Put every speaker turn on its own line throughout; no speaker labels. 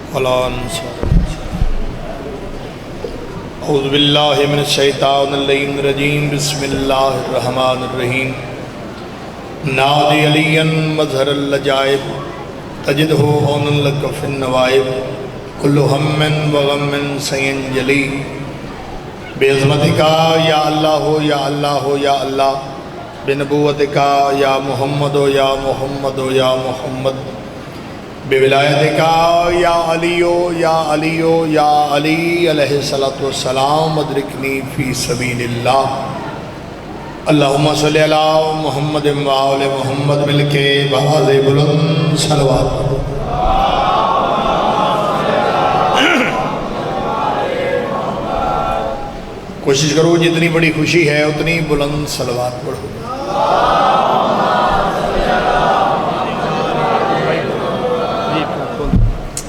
اعوذ باللہ من الشیطان الرجیم بسم اللہ الرحمن الرحیم نادی علی مظہر اللجائب تجدہ عون لک فی النوائب کل ہم وغم سینجلی بعظمتکا یا اللہ یا اللہ یا اللہ بنبوتکا یا محمد یا محمد یا محمد بولایتکا یا علی یا علی یا علی علیہ السلام ادرکنی فی سبیل اللہ اللہم صلی علی محمد وآل محمد مل کے بآواز بلند صلوات کوشش کرو جتنی بڑی خوشی ہے اتنی بلند صلوات پڑھو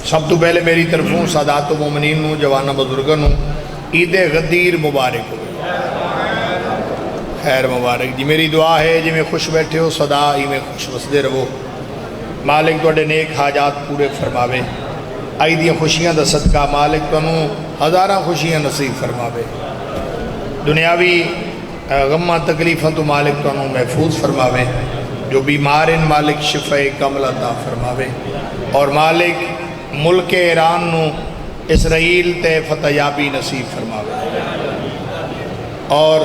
سب تو پہلے میری طرفوں سادات و مومنین نوں جوانہ بزرگوں نوں عید غدیر مبارک ہو خیر مبارک جی میری دعا ہے جی میں خوش بیٹھے ہو صدا ہی میں خوش وسدے رہو مالک توڑے نیک حاجات پورے فرماوے آئی دیاں خوشیاں دا صدقہ مالک تنوں ہزارہ خوشیاں نصیب فرماوے دنیاوی غمہ تکلیفہ تو مالک تنوں محفوظ فرماوے جو بیمار ان مالک شفع کامل عطا فرماوے اور مالک ملک ایران نو اسرائیل تے فتح یابی نصیب فرماوے اور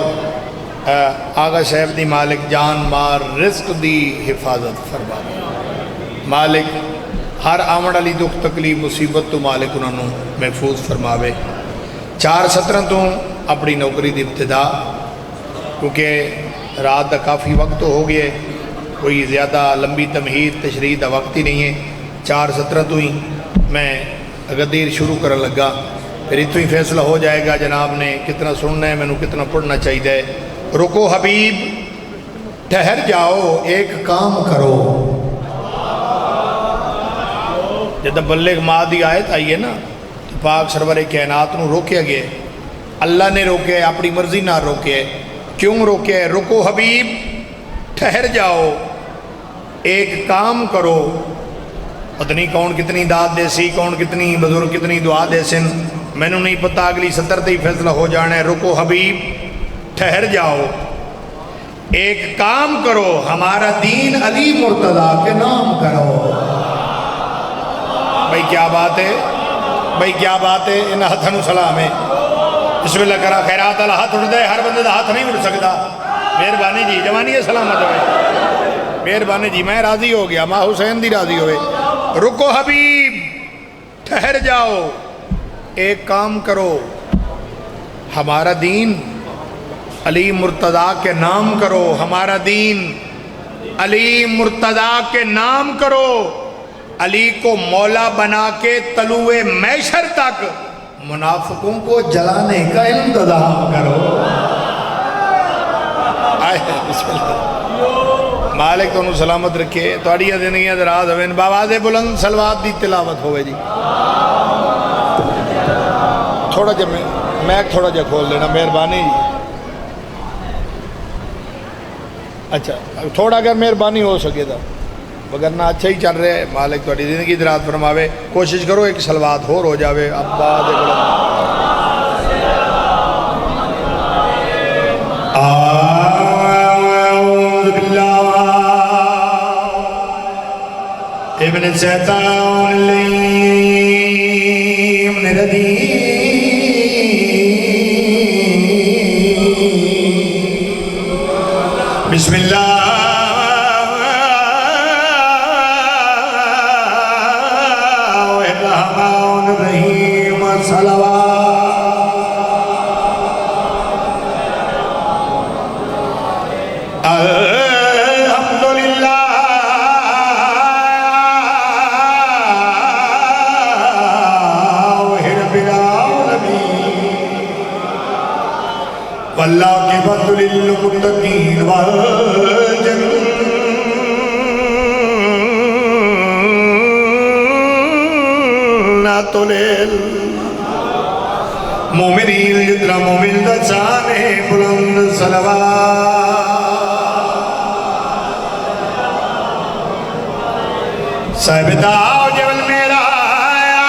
آغا صاحب دی مالک جان مار رزق دی حفاظت فرماوے مالک ہر آمد علی دکھ تکلیف مصیبت تو مالک انہوں محفوظ فرماوے 4/17 تو اپنی نوکری دی ابتدا کیونکہ رات دا کافی وقت ہو گئے کوئی زیادہ لمبی تمہید تشریح دا وقت ہی نہیں ہے 4/17 تو ہی میں غدیر شروع کرنے لگا پھر اتو ہی فیصلہ ہو جائے گا جناب نے کتنا سننا ہے میں نے کتنا پڑھنا چاہیے رکو حبیب ٹھہر جاؤ ایک کام کرو جب بلغ ماہ دی آیت آئی ہے نا تو پاک سرور کائنات نو روکیا گیا اللہ نے روکے اپنی مرضی نہ روکے کیوں روکے رکو حبیب ٹھہر جاؤ ایک کام کرو پتہ نہیں کون کتنی داد دے سی کون کتنی بزرگ کتنی دعا دے سن میں نے نہیں پتہ اگلی 70 تے ہی فیصلہ ہو جانا ہے رکو حبیب ٹھہر جاؤ ایک کام کرو ہمارا دین علی مرتضیٰ کے نام کرو بھائی کیا بات ہے بھائی کیا بات ہے ان ہاتھوں سلام ہے بسم اللہ کرا خیرات اللہ ہاتھ اٹھ دے ہر بندے دا ہاتھ نہیں اٹھ سکتا مہربانی جی جوانی ہے سلامت ہوئے مہربانی جی میں راضی ہو گیا ماں حسین دی راضی ہوئے رکو حبیب ٹھہر جاؤ ایک کام کرو ہمارا دین علی مرتضیٰ کے نام کرو ہمارا دین علی مرتضیٰ کے نام کرو علی کو مولا بنا کے طلوع محشر تک منافقوں کو جلانے کا انتظام کرو بسم اللہ مالک تو انہوں سلامت رکھے توڑیاں زندگیاں دراز ہوئے باواز بلند صلوات دی تلاوت ہوئے جی تھوڑا جب میں تھوڑا جب کھول لینا مہربانی جی اچھا تھوڑا اگر مہربانی ہو سکے تھا وگرنہ اچھا ہی چل رہے ہیں مالک توڑی زندگی دراز فرماوے کوشش کرو ایک صلوات ہور ہو جاوے ابا دے بلند ابن الشیطان اللعین الرجیم بسم اللہ الرحمن الرحیم صلوات والعاقبۃ للمتقین والجنۃ للمؤمنین جتنا مومن دا شان ہے بلند صلوات صاحب داؤ جبل میرا آیا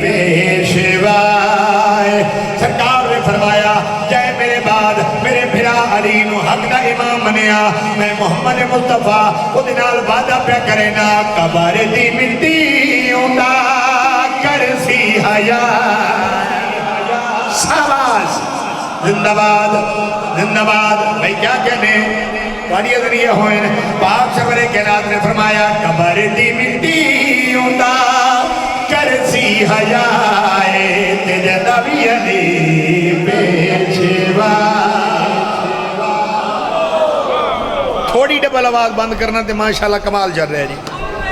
پیشوائے سرکار نے فرمایا جائے میرے بعد میرے بھرا علی نو حق دا امام منیا میں محمد مصطفیٰ خود نال وعدہ پہ کرے نا قبر دی مٹی اوندا کرسی حیا شاباش زندہ باد بھائی کیا کہنے تھوڑی ادھریے ہوئے پاک سرور کائنات نے فرمایا قبر دی مٹی اوندا کرسی حیائے تیجے نبی علی پیشوا تھوڑی ڈبل آواز بند کرنا تے ماشاءاللہ کمال چل رہے جی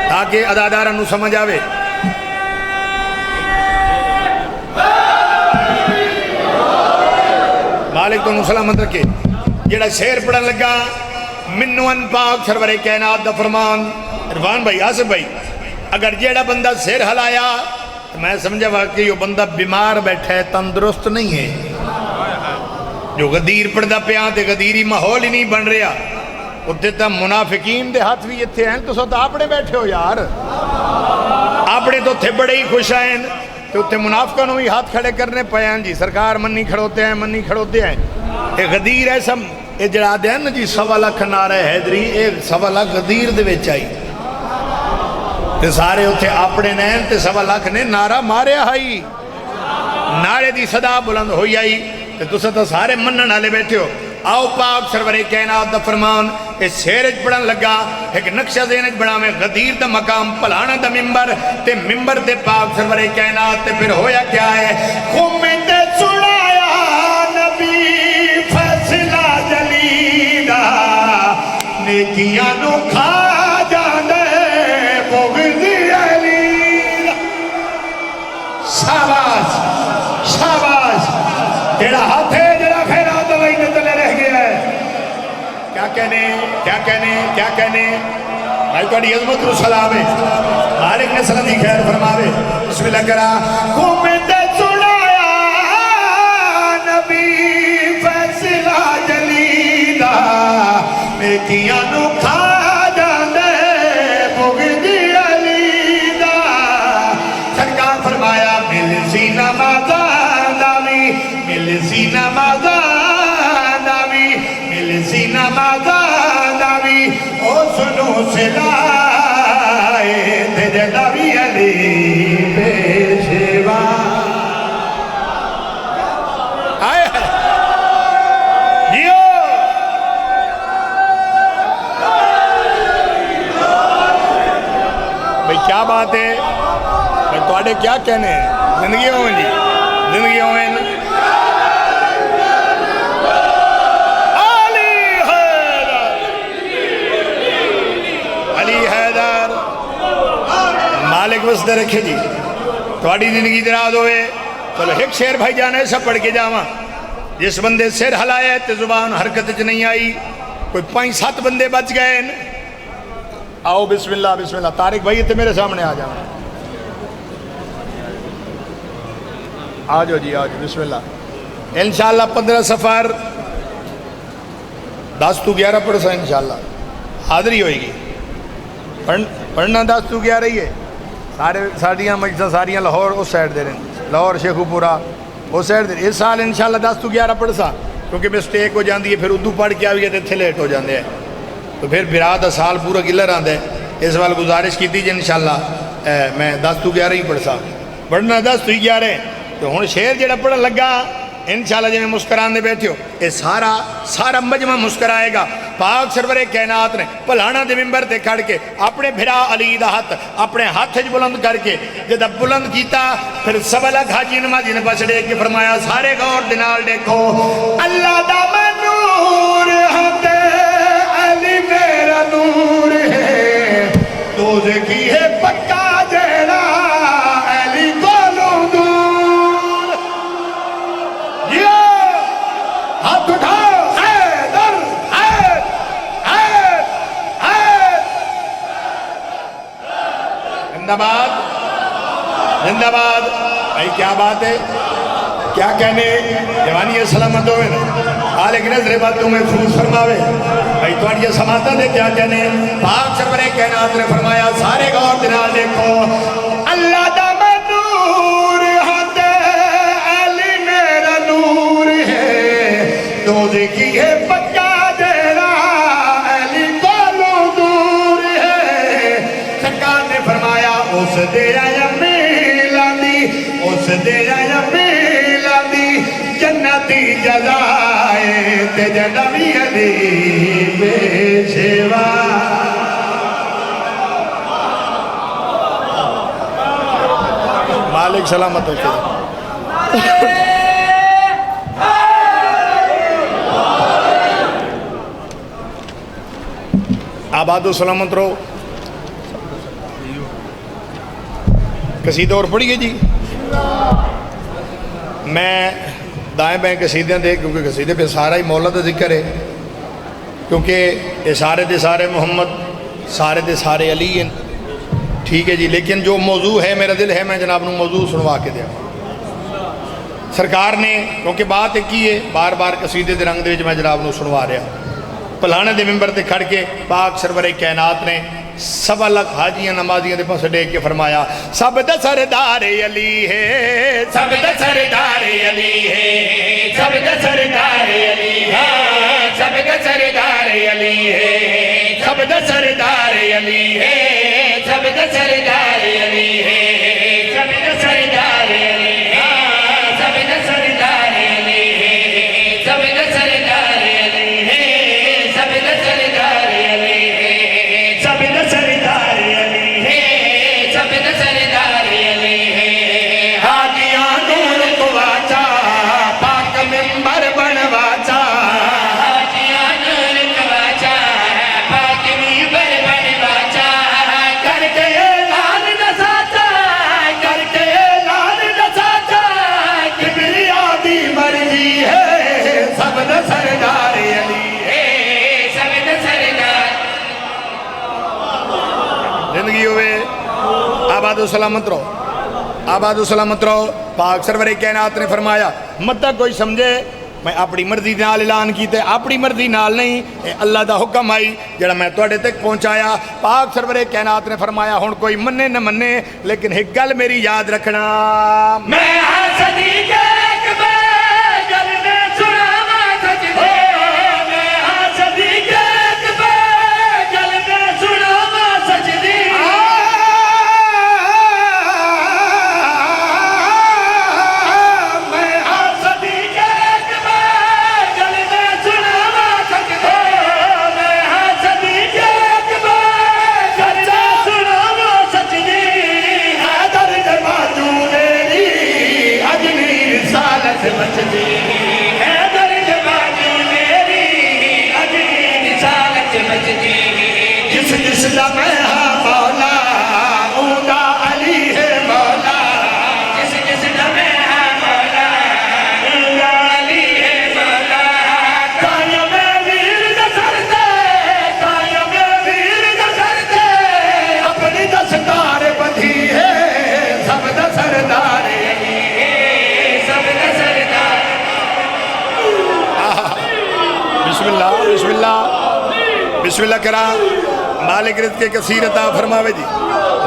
تاکہ ادادارہ نو سمجھ آوے مالک تو سلامت رکھے جڑا شعر پڑھن لگا منوان پاک سرور کائنات دا فرمان عرفان بھائی آصف بھائی اگر جیڑا بندہ سر ہلایا میں سمجھا واقعی یہ بندہ بیمار بیٹھا ہے تندرست نہیں ہے جو غدیر پڑھدا پیاں تے غدیری ماحول ہی نہیں بن رہا اتنے تا منافقین دے ہاتھ بھی اتھے ہیں تو سوتا اپنے بیٹھے ہو یار اپنے تو تھے بڑے ہی خوش آئیں تو اتنے منافقوں نے بھی ہاتھ کھڑے کرنے پائیں جی سرکار منی کھڑوتے ہیں ایک غدیر ہے سب یہ جڑا دے ہیں جی سوا لکھ نعرہ حیدری ایک سوا لکھ غدیر دے وچ آئی تے سارے اتھے اپنے نین تے سوا لکھ نے نعرہ مارے آئی نعرے دی صدا بلند ہوئی آئی تے تسا تو سارے منن والے بیٹھے ہو آؤ پاک سرور کائنات دا فرمان اس شیرج پڑھن لگا ایک نقشہ ذہنج بڑا میں غدیر دا مقام پلانا دا ممبر تے ممبر تے پاک سرور کائنات تے پھر ہویا کیا ہے خمت سنایا نبی فیصلہ جلیدہ نیکیاں نو کھا جاندے بغض علی شاباش شاباش تیرا ہاتھ ہے جڑا خیرات وہی تلے رہ گیا ہے کیا کہنے بھائی توڑی عظمت رو سلام ہے مالک نے سلام دی خیر فرماوے بسم اللہ کرا خمت سنایا نبی فیصلہ جلیدہ نیکیاں نو کھا جاندے بغض علی دا سرکار فرمایا مل سی نمازہ داوی مل سی نمازہ داوی مل سی نمازہ داوی او سنو سلائے تیرے نبی علی پیشوا آئے جیو بھئی کیا بات ہے بھئی توڑے کیا کہنے ہیں زندگی ہوئیں جی زندگی ہوئیں علی حیدر مالک وسدہ رکھے جی توڑی زندگی دراز ہوئے چلو ایک شعر بھائی جانے سب پڑھ کے جاواں جس بندے سر ہلائے تے زبان حرکت چ نہیں آئی کوئی 5-7 بندے بچ گئے آؤ بسم اللہ طارق بھائی تے میرے سامنے آ جاؤ آجو جی آجو بسم اللہ انشاءاللہ 15 سفر 10 تو 11 پڑھ سا انشاءاللہ حاضری ہوئے گی پڑھنا 10 تو 11 ہی ہے ساریاں مجلسہ ساریاں لاہور اس سائڈ دے رہے ہیں لاہور شیخو پورا اس سائڈ دے رہے اس سال انشاءاللہ 10 تو 11 پڑھ سا کیونکہ مسٹیک ہو جاندی ہے پھر اردو پڑھ کے آوی ہے تے لیٹ ہو جاندے ہیں تو پھر برا دا سال پورا گلر آندے اس وال گزارش کی تھی انشاءاللہ میں 10 تو 11 ہی پڑھ سا پڑھنا 10 تو 11 تو ہن شعر جڑا پڑھن لگا انشاءاللہ جب میں مسکران دے بیٹھے ہو یہ سارا مجمع مسکرائے گا پاک سرور کائنات نے پلانا دے ممبر تے کھڑ کے اپنے بھرا علی دا ہاتھ اپنے ہاتھ بلند کر کے جب بلند کیتا پھر سب الگ حاجی نمازی نے پچھڑے کے فرمایا سارے غور دنال دیکھو اللہ دا نور ہتے علی میرا نور ہے دوزے کی ہے پکا جیڑا علی کولوں دور ہاتھ اٹھاؤ حیدر زندہ باد بھائی کیا بات ہے کیا کہنے جوانی سلامت ہوئے آلے کی نظر باتوں میں محفوظ فرماوے بھائی توڑی سماتا دے کیا کہنے پاک سرور کائنات نے فرمایا سارے غور دنال دیکھو اللہ دا نور دیکھی ہے پکا جیرا علی کولوں دور ہے سرکار نے فرمایا اس دے آیا میلاندی اس دے آیا میلاندی جنتی جزائے تے جنمی علی پیشوا مالک سلامت ہوتے آباد و سلامت رہو قصیدہ اور پڑھیے جی میں دائیں بائیں قصیدے دے کیونکہ قصیدے پہ سارا ہی مولا دا ذکر ہے کیونکہ یہ سارے دے سارے محمد سارے دے سارے علی ہیں ٹھیک ہے جی لیکن جو موضوع ہے میرا دل ہے میں جناب نو موضوع سنوا کے دیا سرکار نے کیونکہ بات ایک ہی ہے بار بار قصیدے دے رنگ دے وچ میں جناب نو سنوا رہا پلانے دے ممبر تے کھڑ کے پاک سرور کائنات نے سوا لکھ حاجیاں نمازیاں دے پاس ڈیک کے فرمایا سب دا سردار علی ہے سب دا سردار علی ہے سب دا سردار علی ہے سب دا سردار علی ہے سب دا سردار علی ہے سب دا سردار علی ہے سب دا سردار علی ہے سب دا سردار علی ہے سب دا سردار علی ہے سب دا سردار علی ہے سب دا سردار علی ہے سب دا سردار علی ہے حاجیاں نور کو واچا پاک منبر بنواچا حاجیاں نور کو واچا پاک منبر بنواچا کر کے اعلان دساچا کر کے اعلان دساچا کبریا دی مرضی ہے سب دا سردار علی ہے سب دا سردار زندگی ہوئے آباد و سلامت رہو آباد و سلامت رہو پاک سرور کائنات نے فرمایا مت کوئی سمجھے میں اپنی مرضی نال اعلان کیتے اپنی مرضی نال نہیں اے اللہ دا حکم آئی جڑا میں توڑے تک پہنچایا پاک سرور کائنات نے فرمایا ہون کوئی منے نہ منے لیکن ایک گل میری یاد رکھنا میں صدیق اکبر گل میں سناوا سچ دے میں صدیق اکبر گل میں سناوا سچ دی بسم اللہ کرا مالک رزق کے کثیر عطا فرماوے جی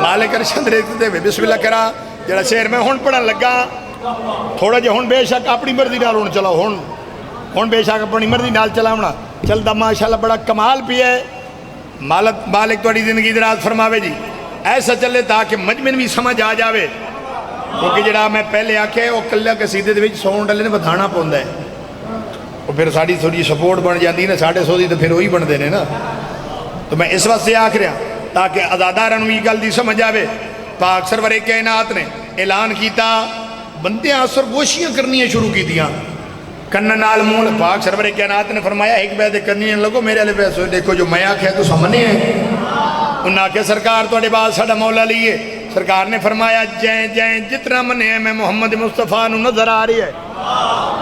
مالک ارشد رزق دے بسم اللہ کرا جڑا شعر میں ہن پڑھن لگا تھوڑا جے ہن بے شک اپنی مرضی نال ہن چلاؤ ہن بے شک اپنی مرضی نال چلاونا چلدا ماشاءاللہ بڑا کمال پیا ہے مالک تہاڈی زندگی دراز فرماوے جی ایسا چلے تاکہ مجمن بھی سمجھ آ جاوے کیونکہ جڑا میں پہلے آکھیا او کلا قصیدے دے وچ ساؤنڈ والے نے ودھانا پوندا ہے وہ پھر ساڑی تھوڑی سپورٹ بن جاتی نا 150 تو پھر وہی بن دینے نا تو میں اس وقت سے آکھ رہا تاکہ ازادارن بھی گل دی سمجھ آوے پاک سرور کائنات نے اعلان کیتا بندیاں اثر گوشیاں کرنیاں شروع کی دیاں کنن نال مول پاک سرور کائنات نے فرمایا ایک بیدے کرنیاں لگو میرے علیہ پیسو دیکھو جو میں آکھے تو سامنے ہیں انہاں کے سرکار تو اڑے بعد ساڑا مولا لیے سرکار نے فرمایا جائیں جائیں جتنا منے ہیں میں محمد مصطفیٰ نو نظر آ رہی ہے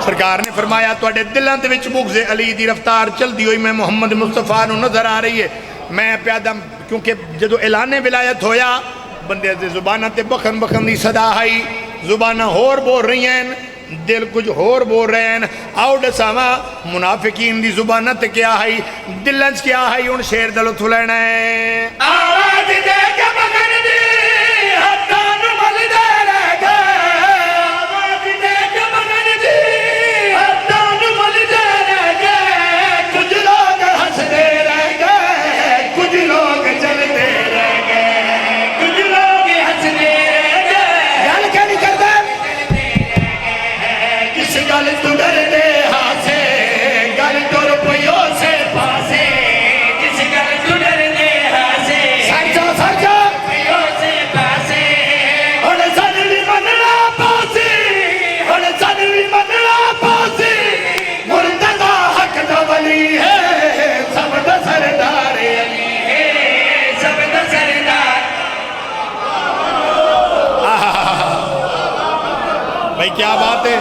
سرکار نے فرمایا تو اڑے دلان تے وچ بغض علی دی رفتار چل دی ہوئی میں محمد مصطفیٰ نو نظر آ رہی ہے میں پیادم کیونکہ جدو اعلان ولایت ہویا بندے دے زبانہ تے بخن بخن دی صدا آئی زبانہ ہور بول رہی ہیں دل کچھ ہور بول رہے ہیں آؤ ڈساوا منافقین دی زبانہ تے کیا آئی دلنچ کیا آئی ان شیر دلت لینا ہے آواز دے کے بخن دی حتان مل دے رہ گئے آواز دے کے بخن دی حتان مل دے رہ گئے کیا بات ہے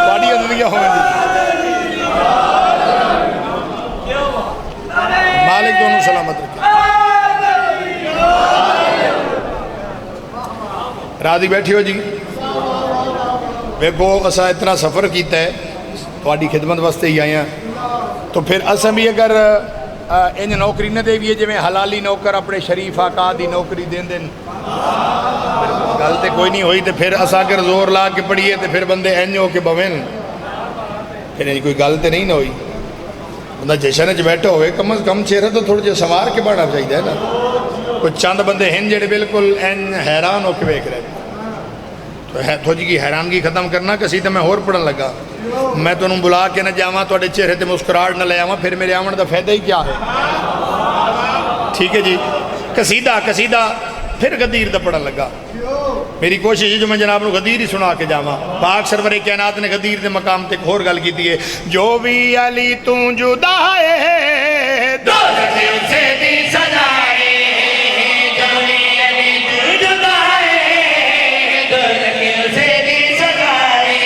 تھوڑی عزیزیاں ہوئیں جی مالک دونوں سلامت رکھے راضی بیٹھی ہو جی ویکو اسا اتنا سفر کیتا ہے تھوڑی خدمت واسطے ہی آئے ہیں تو پھر اسا بھی اگر انج نوکری نہ دے بھی جی میں حلالی نوکر اپنے شریف آقا دی نوکری دین دین گل تے کوئی نہیں ہوئی تو پھر اسا اگر زور لا کے پڑھیے تو پھر بندے انج ہو کے بوین پھر کوئی گل تے نہیں نہ ہوئی بندہ جشن چ بیٹھا ہوئے کم از کم چہرہ تو تھوڑا جہا سوار کے بڑھنا چاہیے نا کچھ چند بندے ہیں جڑے بالکل این حیران ہو کے ویکھ رہے تو تھوڑی کی حیرانگی ختم کرنا کسی تو میں اور پڑھن لگا میں تو انہوں بلا کے نہ جاواں تھوڑے چہرے تے مسکراہٹ نہ لے آواں پھر میرے آمن دا فائدہ ہی کیا ہے ٹھیک ہے جی قصیدہ پھر غدیر دا پڑھن لگا میری کوشش ہے جو میں جناب نو غدیر ہی سنا کے جاواں پاک سرور کائنات نے غدیر دے مقام تے ایک اور گل کیتی ہے جو بھی علی تو جدا ہے دولت اسے دی سجائے جو بھی علی تو جدا ہے دولت اسے دی سجائے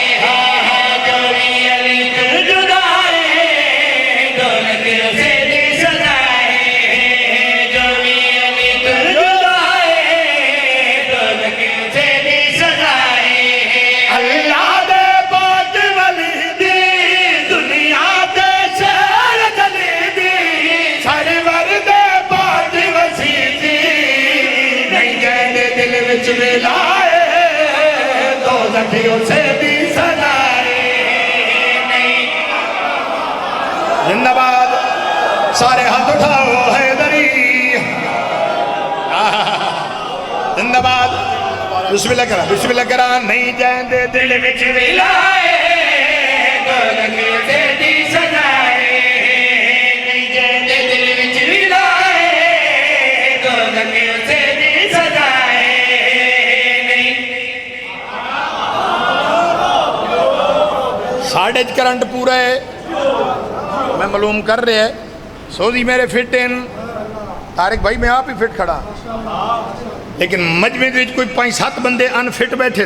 جو بھی علی تو جدا ہے دولت اسے دی سجائے جو بھی علی تو جدا ہے دولت اسے دی سجائے اللہ دے بات ولی دی دنیا دے شہر چلی دی سرور دے بات وسیع دی نہیں جہدے دل وچ ملائے دوزخ اسے دی سجائے نہیں زندہ باد سارے ہاتھ اٹھاؤ حیدری زندہ باد بسم اللہ کرا نہیں جہندے دل وچ ملائے دوزخ اسے دی سجائے نہیں جہندے دل وچ ملائے دوزخ اسے دی سجائے نہیں ساڑھے کرنٹ پورا ہے میں معلوم کر رہے ہیں سوزی میرے فٹ ان طارق بھائی میں آپ ہی فٹ کھڑا لیکن مجمع وچ کوئی 5-7 بندے ان فٹ بیٹھے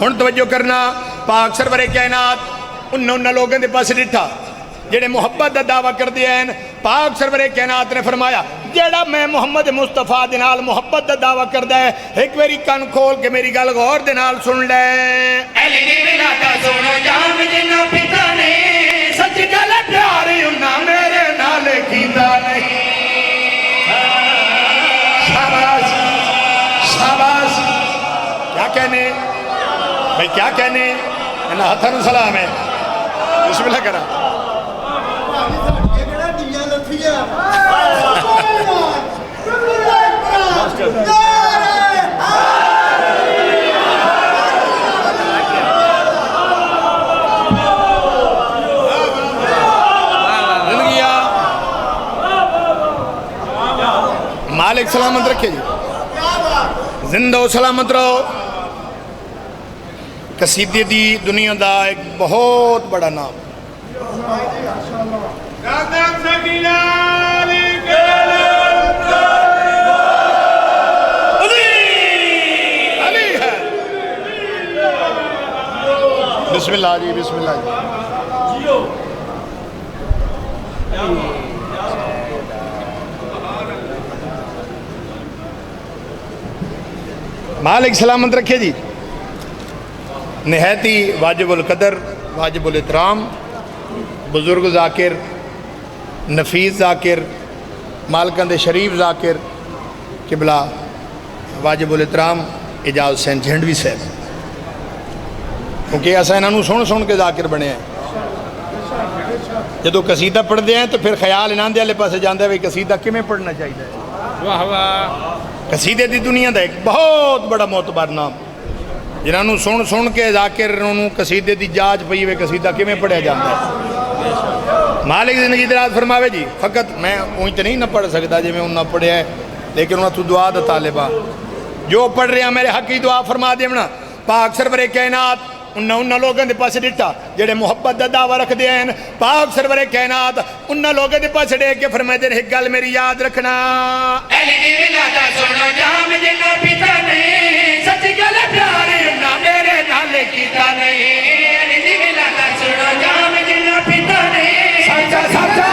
ہن توجہ کرنا پاک سرور کائنات ان لوگوں دے پاس ڈٹھا جڑے محبت دا دعویٰ کر دیا ہیں پاک سرور کائنات نے فرمایا جڑا میں محمد مصطفیٰ دے نال محبت دا دعویٰ کردا ہے ایک میری کان کھول کے میری گل غور دے نال سن لے علی دی ولادت سنو جام جنوں پتا نہیں سچ گل پیار انہاں میرے نال کیتا نہیں شاباش شاباش کیا کہنے بھائی کیا کہنے انہاں ہتھن سلام ہے بسم اللہ کرا مالک سلامت رکھے جی زندہ و سلامت رہو قصیدے دی دنیا دا ایک بہت بڑا نام علی ہے بسم اللہ جی بسم اللہ جی مالک سلامت رکھے جی نہایتی واجب القدر واجب الاحترام بزرگ ذاکر نفیس ذاکر مالکان دے شریف ذاکر قبلہ واجب الاحترام اعجاز حسین جھنڈوی صاحب کیونکہ ایسا انہوں سن کے ذاکر بنے ہیں جدو قصیدہ پڑھ دے ہیں تو پھر خیال انہوں دے والے پاسے جاندے ہیں قصیدہ کمیں پڑھنا چاہیے واہ واہ قصیدے دی دنیا دا ایک بہت بڑا معتبر نام جنہوں سن کے ذاکر انہوں قصیدے دی جاج پئی ہوئے قصیدہ کمیں پڑھیا جاندہ ہے مالک زندگی دراز فرماوے جی فقط میں اوہیں تو نہیں نہ پڑھ سکتا جی میں انہوں نے پڑھیا ہے لیکن انہوں تو دعا دا طالبہ جو پڑھ رہے ہیں میرے حق کی دعا فرما دے منا پاک سرور کائنات انہوں لوگوں دے پاس ڈٹھا جڑے محبت دا دعویٰ رکھ دے ہیں پاک سرور کائنات انہوں لوگوں دے پاس ڈے کے فرمائے دے ایک گل میری یاد رکھنا علی دی ولادت سنو جام جنوں پتا نہیں سچ گل پیار انہاں میرے میرے نال کیتا نہیں دی ویلا دا سنو جام جنہ پیتا نہیں سچا سچا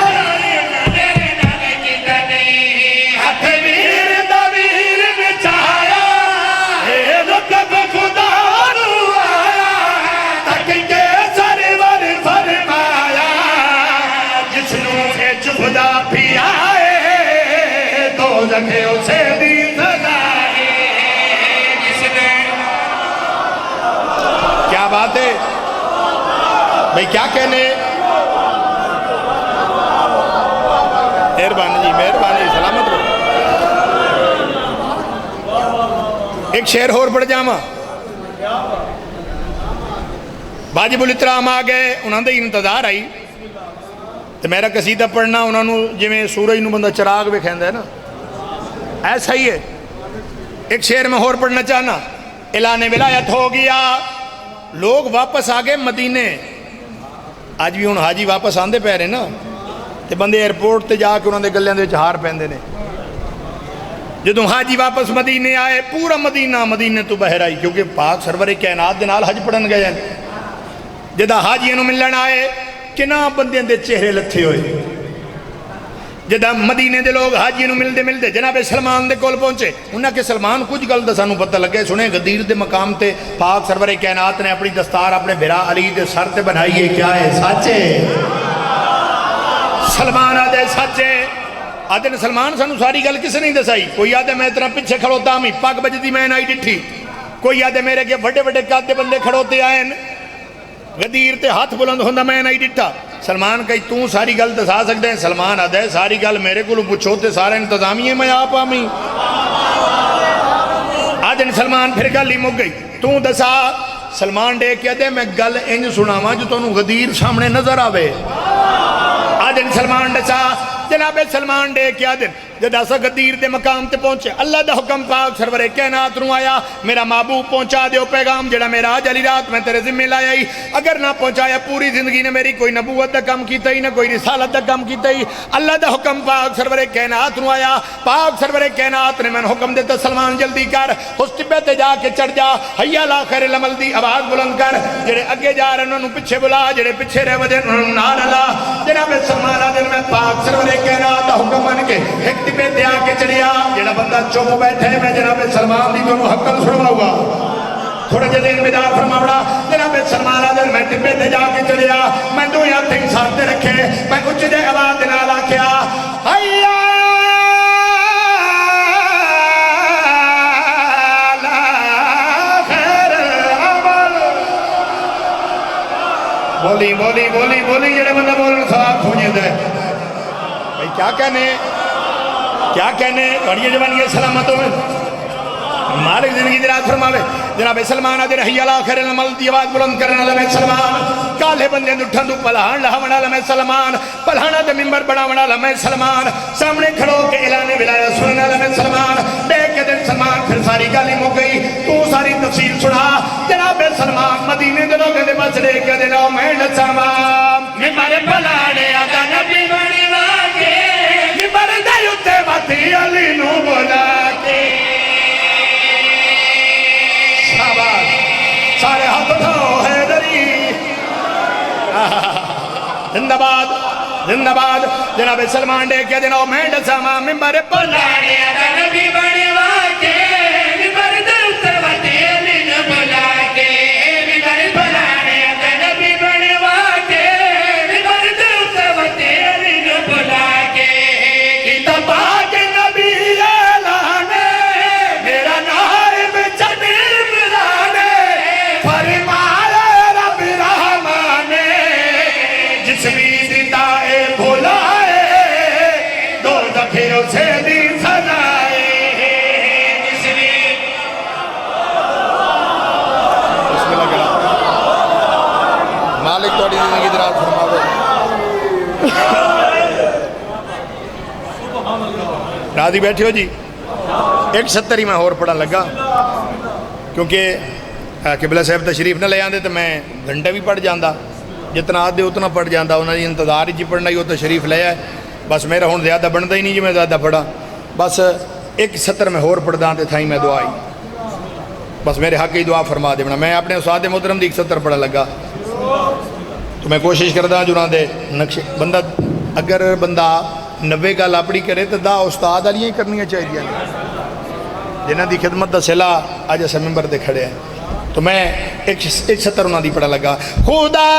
میرے نال کیتا نہیں ہاتھ ویر دا ویر بچایا اے رب خدا نو آیا تک کے سرور فرمایا جس نو اے چبدا پیا اے دو زکھے اسے دی بات ہے بھئی کیا کہنے مہربانی جی مہربانی سلامت رہو ایک شعر اور پڑھ جاواں واجب الاحترام آ گئے انہاں دے انتظار آئی تو میرا قصیدہ پڑھنا انہاں نو جویں سورج نو بندہ چراغ وکھیندا ہے نا ایسا ہی ہے ایک شعر میں اور پڑھنا چاہنا اعلان ولایت ہو گیا لوگ واپس آ گئے مدینے آج بھی ہوں حاجی واپس آندے پہ رہے نا تے بندے ایئرپورٹ تے جا کے انہوں نے گلیاں دے ہار پہندے نے جدوں حاجی واپس مدینے آئے پورا مدینے تو بہر آئی کیونکہ پاک سرور کائنات دے نال حج پڑھن گئے ہیں جدا حاجیاں نو ملن آئے کنا بندیاں دے چہرے لتھے ہوئے جدا مدینے دے لوگ حاجی نو ملدے جناب سلمان دے کول پہنچے انہاں کہ سلمان کچھ گل دا سانو پتہ لگے سنے غدیر دے مقام تے پاک سرور کائنات نے اپنی دستار اپنے بھرا علی دے سر تے بنائی ہے کیا ہے سچے سلمان آدھے سچے آدھے سلمان سانو ساری گل کس نہیں دسائی کوئی آدھے میں اتنا پیچھے کھڑوتا ہمیں پاک بجدی میں نائی ڈٹھی کوئی آدھے میرے کے بڑے بڑے قادے بندے کھڑوتے آئے غدیر تے ہاتھ بلند ہوندہ میں نہیں ڈٹھا سلمان کہی توں ساری گل دسا سکتے ہیں سلمان آدھے ساری گل میرے کو پوچھو تے سارے انتظامی میں آپ آمی آدھے سلمان پھر گل ہی مک گئی توں دسا سلمان ڈے کیا دے میں گل انج سناواں جو تونوں غدیر سامنے نظر آوے آدھے سلمان دسا جناب سلمان ڈے کیا دن جدا سا غدیر دے مقام تے پہنچے اللہ دا حکم پاک سرور کائنات نو آیا میرا محبوب پہنچا دیو پیغام جڑا میرا آج علی رات میں تیرے ذمہ لایا ہی اگر نہ پہنچایا پوری زندگی نے میری کوئی نبوت دا کم کیتا ہی نہ کوئی رسالت دا کم کیتا ہی اللہ دا حکم پاک سرور کائنات نو آیا پاک سرور کائنات نے میں حکم دیتا سلمان جلدی کر اس ٹبے تے جا کے چڑھ جا حی علی خیر العمل دی آواز بلند کر جڑے اگے جا رہے انہوں پیچھے بلا جڑے پیچھے رہ وجہ انہوں نار اللہ جناب سلمان آدھن میں پاک سرور کائنات دا حکم بن کے ایک ٹبے تے آ کے چڑھیا جڑا بندہ چوپ بیٹھے میں جناب سلمان دی دونوں حقل سنوا ہوا تھوڑے جے دن بیدار فرماوڑا جناب سلمان آدھن میں ٹبے تے جا کے چڑھیا میں دو یا تین ساتھ رکھے میں کچھ دے آواز دنال آکھیا حیّا بولی بولی بولی بولی جڑے بندہ بولن سواب کھوجے دے بھئی کیا کہنے گھڑیے جوانی سلامت ہوئے مالک زندگی دی رات فرماوے جناب سلمان آدھے رہی اللہ خیر العمل دی آواز بلند کرنا لمحے سلمان کالے بندے اٹھن دو پلہان لہونا لمحے سلمان پلہانا دے ممبر بڑھاونا لمحے سلمان سامنے کھڑو کے اعلان ولایت سننا لمحے سلمان دیکھ کے دن سلمان پھر ساری گالی مو گئی تو ساری تفصیل سنا جناب سلمان مدینے دے لوگ دے بس دیکھ کے دن او میں نسامام ممبر پلانے آدھا نبی بڑی واقع ممبر دے اتے باتی علی نو بولا کے سارے ہاتھ اٹھاؤ حیدری زندہ باد جناب سلمان ڈے کیا دنوں میں ڈساما ممبر پلانے آدھا نبی بڑی واقع ممبر دلتے باتی علی نو بولا کے ممبر پلانے آدھا نبی بڑی واقع ممبر دلتے باتی علی نو بولا کے کتاب کے نبی اعلانے میرا نائب چنیر ملانے فرمائے رب رحمانے جس بھی دیتا بھولائے دو دکھیوں سے دی سنائے جس بھی بسم اللہ کرام مالک توڑی زندگی دراز فرماوے راضی بیٹھے ہو جی ایک 70 ہی میں اور پڑھا لگا کیونکہ قبلہ صاحب تشریف نہ لے آندے تو میں گھنٹے بھی پڑھ جاندہ جتنا آدھے اتنا پڑھ جاندہ انہوں نے انتظار ہی پڑھنا ہی وہ تشریف لے آئے بس میرا ہون زیادہ بنتا ہی نہیں جی میں زیادہ پڑھا بس ایک 70 میں اور پڑھ داندے تھا ہی میں دعائی بس میرے حق کی دعا فرما دینا. میں اپنے استاد محترم دی 170 پڑھن لگا تو میں کوشش کردا جنہاں دے نقشے بندہ اگر بندہ 90 گل اپنی کرے تو 10 استاد والیاں ہی کرنیاں چاہیے جنہاں دی خدمت دا صلہ اج اس ممبر تے کھڑے ہیں. تو میں 170 انہاں دی پڑھن لگا. خدا